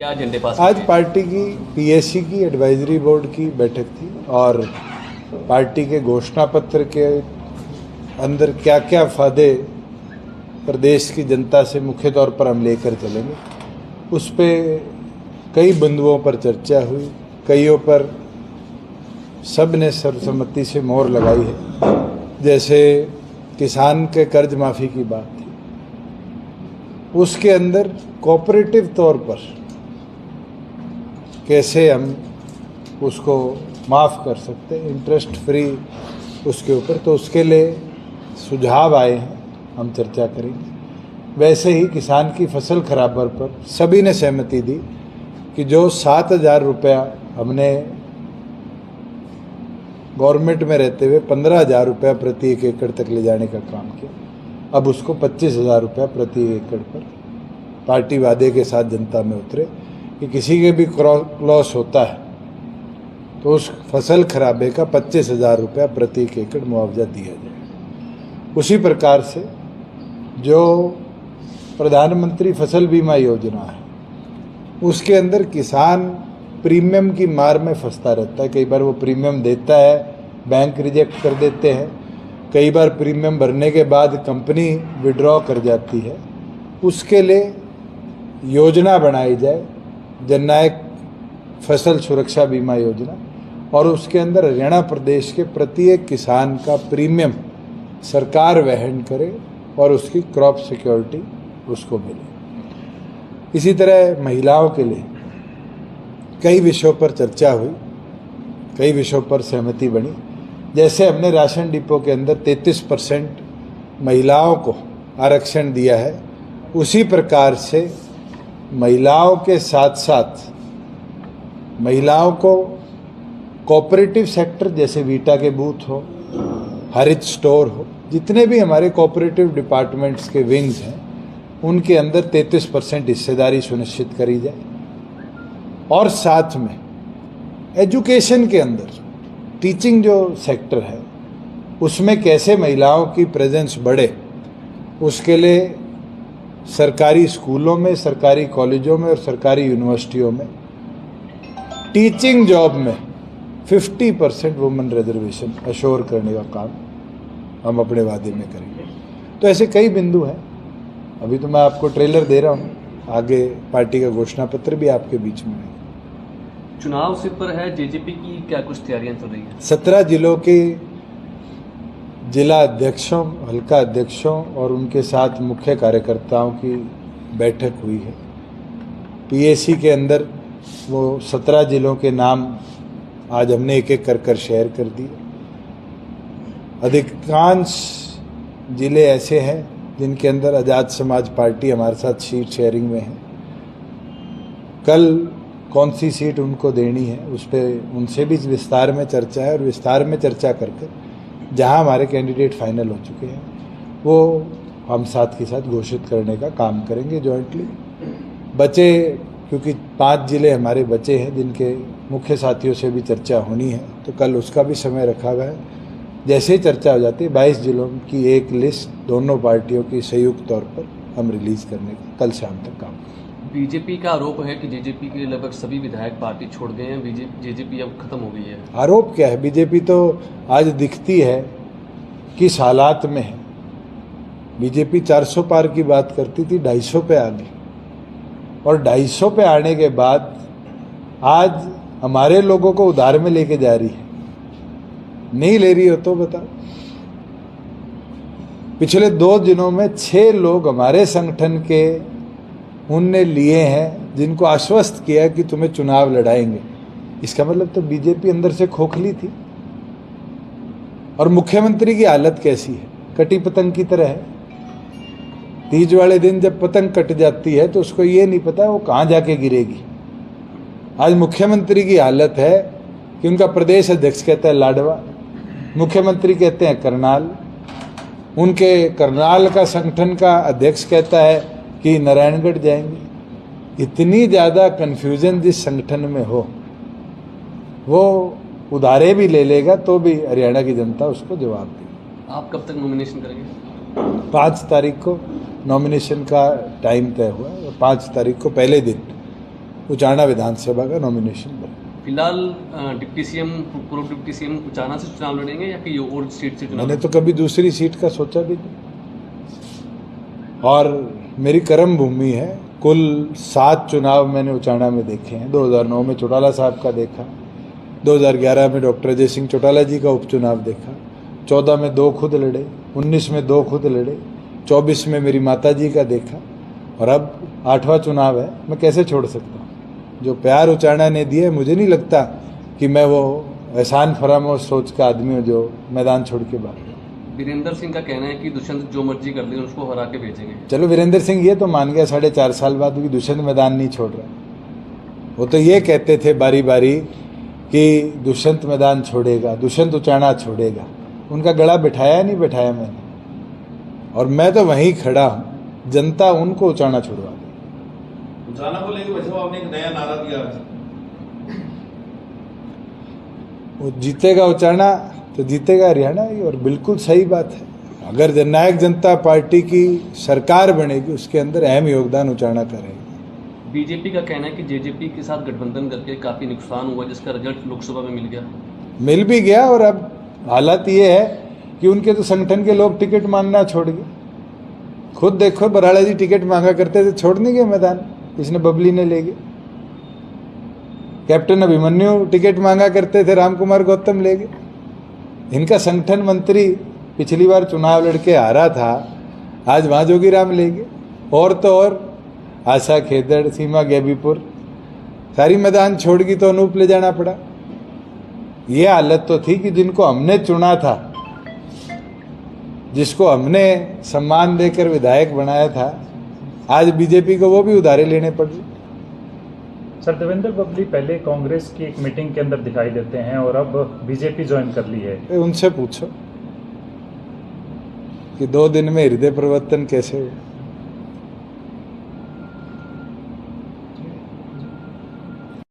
क्या एजेंडे पास आज पार्टी की पीएससी की एडवाइजरी बोर्ड की बैठक थी और पार्टी के घोषणा पत्र के अंदर क्या क्या फायदे प्रदेश की जनता से मुख्य तौर पर हम लेकर चलेंगे, उस पे कई बिंदुओं पर चर्चा हुई। कईयों पर सब ने सर्वसम्मति से मोहर लगाई है। जैसे किसान के कर्ज माफ़ी की बात थी, उसके अंदर कोऑपरेटिव तौर पर कैसे हम उसको माफ़ कर सकते हैं, इंटरेस्ट फ्री उसके ऊपर, तो उसके लिए सुझाव आए हैं, हम चर्चा करेंगे। वैसे ही किसान की फसल खराबर पर सभी ने सहमति दी कि जो 7,000 रुपया हमने गवर्नमेंट में रहते हुए 15,000 रुपया प्रति एक एकड़ तक ले जाने का काम किया, अब उसको 25,000 रुपया प्रति एकड़ पर पार्टी वादे के साथ जनता में उतरे कि किसी के भी क्रॉप लॉस होता है तो उस फसल खराबे का 25,000 रुपया प्रति एक एकड़ मुआवजा दिया जाए। उसी प्रकार से जो प्रधानमंत्री फसल बीमा योजना है, उसके अंदर किसान प्रीमियम की मार में फंसता रहता है। कई बार वो प्रीमियम देता है, बैंक रिजेक्ट कर देते हैं, कई बार प्रीमियम भरने के बाद कंपनी विड्रॉ कर जाती है। उसके लिए योजना बनाई जाए, जननायक फसल सुरक्षा बीमा योजना, और उसके अंदर हरियाणा प्रदेश के प्रत्येक किसान का प्रीमियम सरकार वहन करे और उसकी क्रॉप सिक्योरिटी उसको मिले। इसी तरह महिलाओं के लिए कई विषयों पर चर्चा हुई, कई विषयों पर सहमति बनी। जैसे हमने राशन डिपो के अंदर 33% महिलाओं को आरक्षण दिया है, उसी प्रकार से महिलाओं के साथ साथ महिलाओं को कोऑपरेटिव सेक्टर जैसे वीटा के बूथ हो, हरित स्टोर हो, जितने भी हमारे कोऑपरेटिव डिपार्टमेंट्स के विंग्स हैं, उनके अंदर 33% हिस्सेदारी सुनिश्चित करी जाए। और साथ में एजुकेशन के अंदर टीचिंग जो सेक्टर है, उसमें कैसे महिलाओं की प्रेजेंस बढ़े, उसके लिए सरकारी स्कूलों में, सरकारी कॉलेजों में और सरकारी यूनिवर्सिटियों में टीचिंग जॉब में 50% वुमेन रिजर्वेशन अश्योर करने का काम हम अपने वादे में करेंगे। तो ऐसे कई बिंदु हैं। अभी तो मैं आपको ट्रेलर दे रहा हूँ, आगे पार्टी का घोषणा पत्र भी आपके बीच में है। चुनाव सिर पर है, जेजेपी की क्या कुछ तैयारियां चल रही हैं? 17 जिलों के जिला अध्यक्षों, हल्का अध्यक्षों और उनके साथ मुख्य कार्यकर्ताओं की बैठक हुई है। पीएसी के अंदर वो 17 जिलों के नाम आज हमने एक एक कर शेयर कर दिए। अधिकांश जिले ऐसे हैं जिनके अंदर आज़ाद समाज पार्टी हमारे साथ सीट शेयरिंग में है। कल कौन सी सीट उनको देनी है, उस पर उनसे भी विस्तार में चर्चा है, और विस्तार में चर्चा करके जहां हमारे कैंडिडेट फाइनल हो चुके हैं वो हम साथ के साथ घोषित करने का काम करेंगे जॉइंटली। बचे, क्योंकि 5 जिले हमारे बचे हैं जिनके मुख्य साथियों से भी चर्चा होनी है, तो कल उसका भी समय रखा हुआ है। जैसे ही चर्चा हो जाती है, 22 जिलों की एक लिस्ट दोनों पार्टियों की संयुक्त तौर पर हम रिलीज करने का कल शाम तक काम करेंगे। बीजेपी का आरोप है कि जेजेपी के लगभग सभी विधायक पार्टी छोड़ गए हैं, जेजेपी अब खत्म हो गई है। आरोप क्या है? बीजेपी तो आज दिखती है किस हालात में है। बीजेपी 400 पार की बात करती थी, 250 पे आ गई, और 250 पे आने के बाद आज हमारे लोगों को उधार में लेके जा रही है। नहीं ले रही हो तो बताओ। पिछले 2 दिनों में 6 लोग हमारे संगठन के उनने लिए हैं जिनको आश्वस्त किया कि तुम्हें चुनाव लड़ाएंगे। इसका मतलब तो बीजेपी अंदर से खोखली थी। और मुख्यमंत्री की हालत कैसी है? कटी पतंग की तरह है। तीज वाले दिन जब पतंग कट जाती है तो उसको ये नहीं पता वो कहाँ जाके गिरेगी। आज मुख्यमंत्री की हालत है कि उनका प्रदेश अध्यक्ष कहता है लाडवा, मुख्यमंत्री कहते हैं करनाल, उनके करनाल का संगठन का अध्यक्ष कहता है कि नारायणगढ़ जाएंगे। इतनी ज़्यादा कन्फ्यूजन जिस संगठन में हो, वो उधारे भी ले लेगा तो भी हरियाणा की जनता उसको जवाब देगी। आप कब तक नॉमिनेशन करेंगे? 5 तारीख को नॉमिनेशन का टाइम तय हुआ है और 5 तारीख को पहले दिन उचाना विधानसभा का नॉमिनेशन बना। फिलहाल डिप्टी सीएम, पूर्व डिप्टी सीएम उचाना से चुनाव लड़ेंगे या कि और सीट से चुनाव? मैंने तो कभी दूसरी सीट का सोचा भी नहीं, और मेरी कर्म भूमि है। कुल 7 चुनाव मैंने उचाना में देखे हैं। 2009 में चौटाला साहब का देखा, 2011 में डॉक्टर अजय सिंह चौटाला जी का उपचुनाव देखा, 14 में 2 खुद लड़े, 19 में 2 खुद लड़े, 24 में मेरी माता जी का देखा, और अब 8वां चुनाव है। मैं कैसे छोड़ सकता हूँ? जो प्यार उचाना ने दिया, मुझे नहीं लगता कि मैं वो एहसान फरामोश सोच का आदमी हूँ जो मैदान छोड़ के भाग गया। वीरेंद्र सिंह का कहना है कि दुष्यंत जो मर्जी कर ले उसको हरा के भेजेंगे। चलो, वीरेंद्र सिंह ये तो मान गया 4.5 साल बाद कि दुष्यंत मैदान नहीं छोड़ रहा। वो तो ये कहते थे बारी बारी कि दुष्यंत मैदान छोड़ेगा, दुष्यंत उचाना छोड़ेगा। उनका गला बिठाया नहीं बिठाया मैंने, और मैं तो वहीं खड़ा हूँ। जनता उनको उचाना छुड़वा दी। उचाना को लेकर वैसे आपने एक नया नारा दिया है, वो जीतेगा उचाना तो जीतेगा हरियाणा ही, और बिल्कुल सही बात है। अगर जननायक जनता पार्टी की सरकार बनेगी, उसके अंदर अहम योगदान उचाना करेगा। बीजेपी का कहना है कि जेजेपी के साथ गठबंधन करके काफी नुकसान हुआ, जिसका रिजल्ट लोकसभा में मिल गया। मिल भी गया, और अब हालात ये है कि उनके तो संगठन के लोग टिकट मांगना छोड़ गए। खुद देखो, बराड़ा जी टिकट मांगा करते थे, छोड़ नहीं गए मैदान, इसने बबली ने ले गए। कैप्टन अभिमन्यु टिकट मांगा करते थे, रामकुमार गौतम ले गए। इनका संगठन मंत्री पिछली बार चुनाव लड़के हारा था, आज वहां जोगीराम ले गए। और तो और आशा खेदड़, सीमा गेबीपुर सारी मैदान छोड़ गई, तो अनूप ले जाना पड़ा। ये हालत तो थी कि जिनको हमने चुना था, जिसको हमने सम्मान देकर विधायक बनाया था, आज बीजेपी को वो भी उधारे लेने पड़ रहे। सर, देवेंद्र बबली पहले कांग्रेस की एक मीटिंग के अंदर दिखाई देते हैं और अब बीजेपी ज्वाइन कर ली है। उनसे पूछो कि 2 दिन में हृदय परिवर्तन कैसे हुआ।